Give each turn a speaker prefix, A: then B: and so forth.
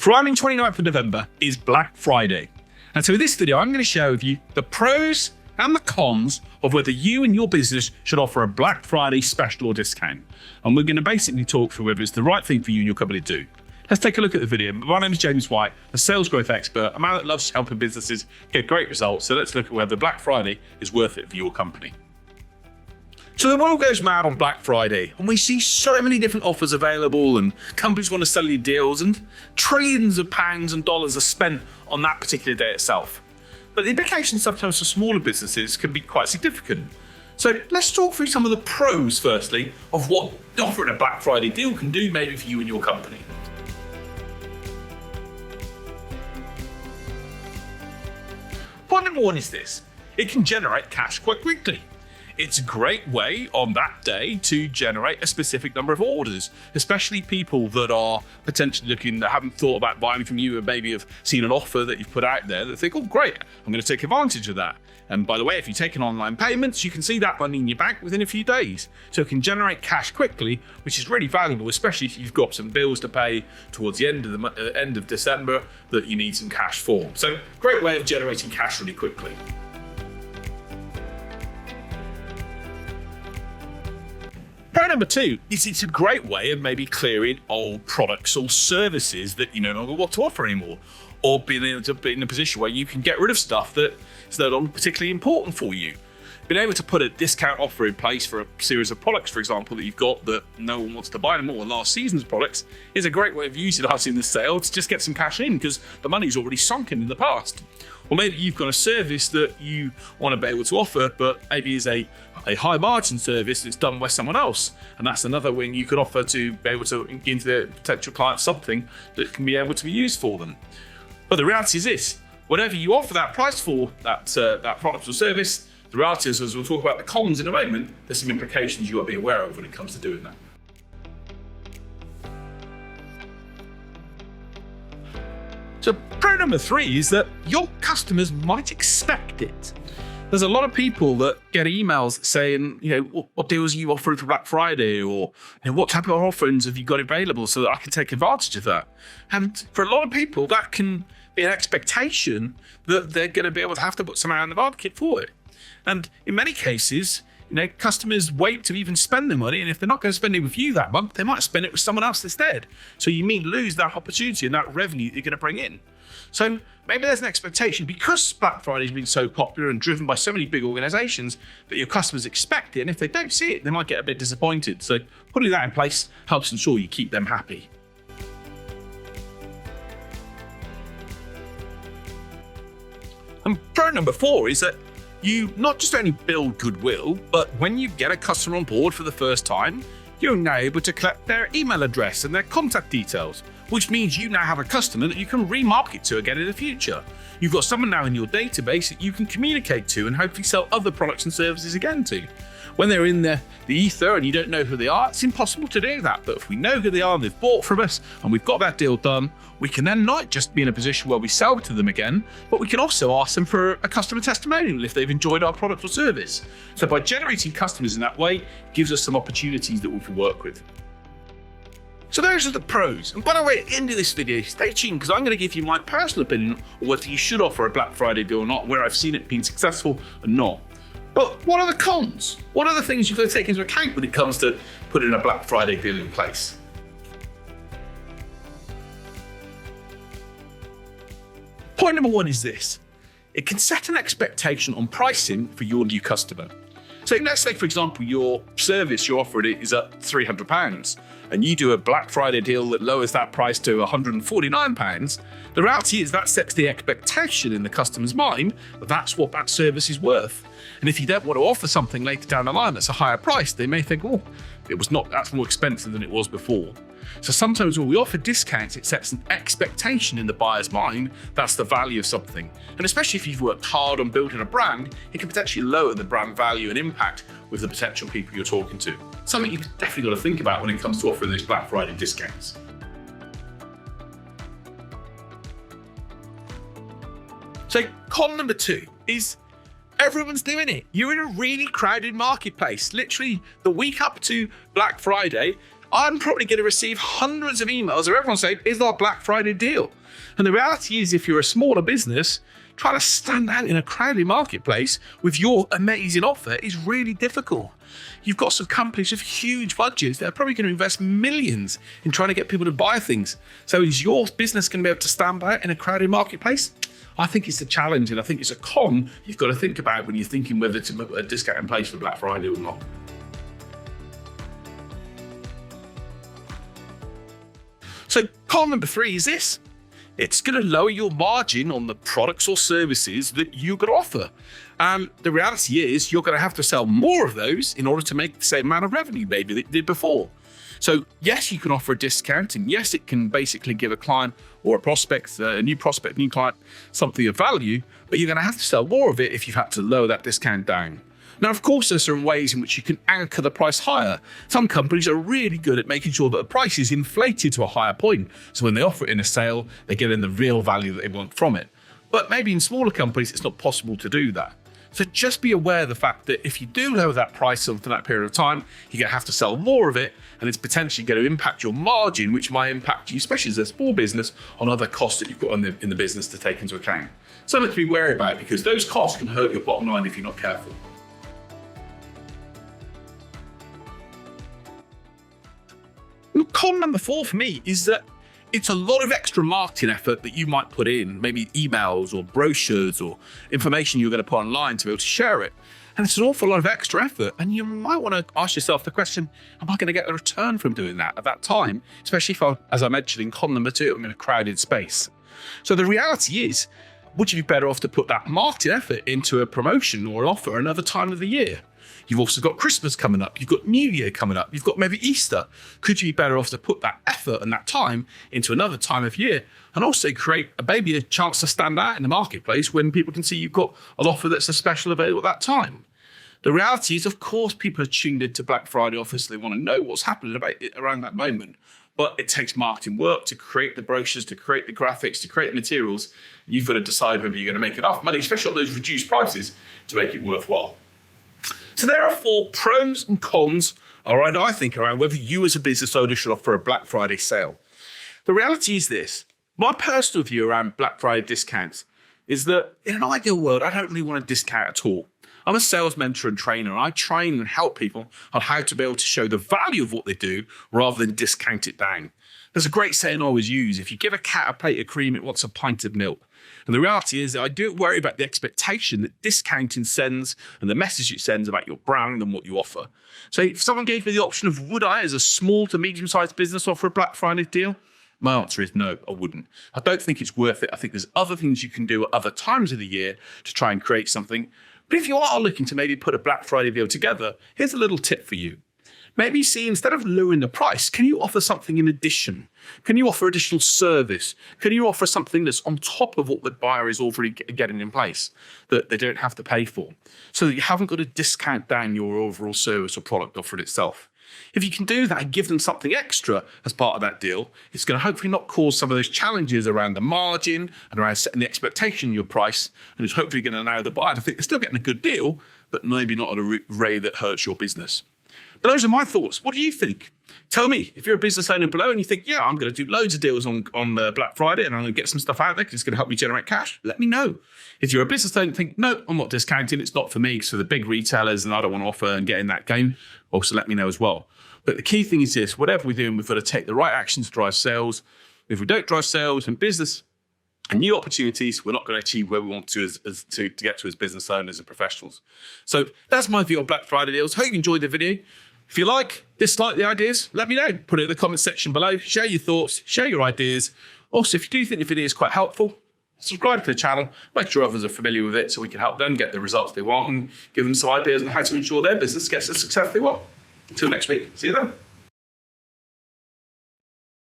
A: Friday, 29th of November is Black Friday. And so in this video, I'm going to share with you the pros and the cons of whether you and your business should offer a Black Friday special or discount. And we're going to basically talk through whether it's the right thing for you and your company to do. Let's take a look at the video. My name is James White, a sales growth expert, a man that loves helping businesses get great results. So let's look at whether Black Friday is worth it for your company. So the world goes mad on Black Friday, and we see so many different offers available, and companies want to sell you deals, and trillions of pounds and dollars are spent on that particular day itself. But the implications sometimes for smaller businesses can be quite significant. So let's talk through some of the pros, firstly, of what offering a Black Friday deal can do maybe for you and your company. Point number one is this: it can generate cash quite quickly. It's a great way on that day to generate a specific number of orders, especially people that are potentially looking, that haven't thought about buying from you and maybe have seen an offer that you've put out there that think, oh great, I'm going to take advantage of that. And by the way, if you take an online payments, you can see that money in your bank within a few days. So it can generate cash quickly, which is really valuable, especially if you've got some bills to pay towards the end of the end of December that you need some cash for. So great way of generating cash really quickly. Pro number two is it's a great way of maybe clearing old products or services that you no longer want to offer anymore, or being able to be in a position where you can get rid of stuff that is no longer particularly important for you. Being able to put a discount offer in place for a series of products, for example, that you've got that no one wants to buy anymore, last season's products, is a great way of utilizing the sale to just get some cash in because the money's already sunken in the past. Or maybe you've got a service that you want to be able to offer, but maybe is a high margin service that's done by someone else. And that's another way you could offer to be able to give their potential client something that can be able to be used for them. But the reality is this: whatever you offer that price for, that product or service, the reality is, as we'll talk about the cons in a moment, there's some implications you've got to be aware of when it comes to doing that. So pro number three is that your customers might expect it. There's a lot of people that get emails saying, what deals are you offering for Black Friday, or what type of offerings have you got available so that I can take advantage of that. And for a lot of people, that can be an expectation that they're going to be able to have to put something out in the market for it. And in many cases, customers wait to even spend their money, and if they're not going to spend it with you that month, they might spend it with someone else instead. So you may lose that opportunity and that revenue that you're going to bring in. So maybe there's an expectation, because Black Friday has been so popular and driven by so many big organizations, that your customers expect it, and if they don't see it, they might get a bit disappointed. So putting that in place helps ensure you keep them happy. And pro number four is that you not just only build goodwill, but when you get a customer on board for the first time, you're now able to collect their email address and their contact details, which means you now have a customer that you can remarket to again in the future. You've got someone now in your database that you can communicate to and hopefully sell other products and services again to. When they're in the ether and you don't know who they are, it's impossible to do that. But if we know who they are and they've bought from us and we've got that deal done, we can then not just be in a position where we sell to them again, but we can also ask them for a customer testimonial if they've enjoyed our product or service. So by generating customers in that way, it gives us some opportunities that we can work with. So those are the pros. And by the way, at the end of this video, stay tuned, because I'm going to give you my personal opinion on whether you should offer a Black Friday deal or not, where I've seen it being successful and not. But what are the cons? What are the things you've got to take into account when it comes to putting a Black Friday deal in place? Point number one is this: it can set an expectation on pricing for your new customer. So let's say, for example, your service you're offering is at £300, and you do a Black Friday deal that lowers that price to £149. The reality is that sets the expectation in the customer's mind that that's what that service is worth. And if you don't want to offer something later down the line that's a higher price, they may think, oh, that's more expensive than it was before. So sometimes when we offer discounts, it sets an expectation in the buyer's mind that's the value of something. And especially if you've worked hard on building a brand, it can potentially lower the brand value and impact with the potential people you're talking to. Something you've definitely got to think about when it comes to offering those Black Friday discounts. So con number two is everyone's doing it. You're in a really crowded marketplace. Literally the week up to Black Friday, I'm probably going to receive hundreds of emails of everyone saying, is our Black Friday deal? And the reality is, if you're a smaller business, trying to stand out in a crowded marketplace with your amazing offer is really difficult. You've got some companies with huge budgets that are probably going to invest millions in trying to get people to buy things. So is your business going to be able to stand out in a crowded marketplace? I think it's a challenge, and I think it's a con you've got to think about when you're thinking whether to put a discount in place for Black Friday or not. So con number 3 is this. It's going to lower your margin on the products or services that you're going to offer. The reality is you're going to have to sell more of those in order to make the same amount of revenue maybe that you did before. So yes, you can offer a discount, and yes, it can basically give a client or a prospect, a new client, something of value, but you're going to have to sell more of it if you've had to lower that discount down. Now, of course, there's some ways in which you can anchor the price higher. Some companies are really good at making sure that the price is inflated to a higher point. So when they offer it in a sale, they're getting the real value that they want from it. But maybe in smaller companies, it's not possible to do that. So just be aware of the fact that if you do lower that price for that period of time, you're going to have to sell more of it, and it's potentially going to impact your margin, which might impact you, especially as a small business, on other costs that you've got in the business to take into account. Something to be wary about, because those costs can hurt your bottom line if you're not careful. Con number 4 for me is that it's a lot of extra marketing effort that you might put in, maybe emails or brochures or information you're going to put online to be able to share it. And it's an awful lot of extra effort. And you might want to ask yourself the question, am I going to get a return from doing that at that time? Especially if, as I mentioned in con number 2, I'm in a crowded space. So the reality is, would you be better off to put that marketing effort into a promotion or an offer another time of the year? You've also got Christmas coming up. You've got New Year coming up. You've got maybe Easter. Could you be better off to put that effort and that time into another time of year, and also create maybe a chance to stand out in the marketplace when people can see you've got an offer that's a special available at that time? The reality is, of course, people are tuned into Black Friday offers. They want to know what's happening around that moment. But it takes marketing work to create the brochures, to create the graphics, to create the materials. You've got to decide whether you're going to make enough money, especially on those reduced prices, to make it worthwhile. So there are 4 pros and cons, I think, around whether you as a business owner should offer a Black Friday sale. The reality is this. My personal view around Black Friday discounts is that in an ideal world, I don't really want to discount at all. I'm a sales mentor and trainer. I train and help people on how to be able to show the value of what they do rather than discount it down. There's a great saying I always use: if you give a cat a plate of cream, it wants a pint of milk. And the reality is that I do worry about the expectation that discounting sends and the message it sends about your brand and what you offer. So if someone gave me the option of would I, as a small to medium-sized business, offer a Black Friday deal? My answer is no, I wouldn't. I don't think it's worth it. I think there's other things you can do at other times of the year to try and create something. But if you are looking to maybe put a Black Friday deal together, here's a little tip for you. Maybe see, instead of lowering the price, can you offer something in addition? Can you offer additional service? Can you offer something that's on top of what the buyer is already getting in place that they don't have to pay for, so that you haven't got to discount down your overall service or product offer itself? If you can do that and give them something extra as part of that deal, it's going to hopefully not cause some of those challenges around the margin and around setting the expectation of your price, and it's hopefully going to allow the buyer to think they're still getting a good deal, but maybe not at a rate that hurts your business. But those are my thoughts. What do you think? Tell me, if you're a business owner below and you think, yeah, I'm going to do loads of deals on Black Friday and I'm going to get some stuff out there because it's going to help me generate cash, let me know. If you're a business owner and think, no, I'm not discounting, it's not for me, so the big retailers and I don't want to offer and get in that game, also let me know as well. But the key thing is this: whatever we're doing, we've got to take the right actions to drive sales. If we don't drive sales and business and new opportunities, we're not going to achieve where we want to to get to as business owners and professionals. So that's my view on Black Friday deals. Hope you enjoyed the video. If you dislike the ideas, let me know. Put it in the comment section below. Share your thoughts, share your ideas. Also, if you do think the video is quite helpful, subscribe to the channel, make sure others are familiar with it so we can help them get the results they want and give them some ideas on how to ensure their business gets the success they want. Until next week, see you then.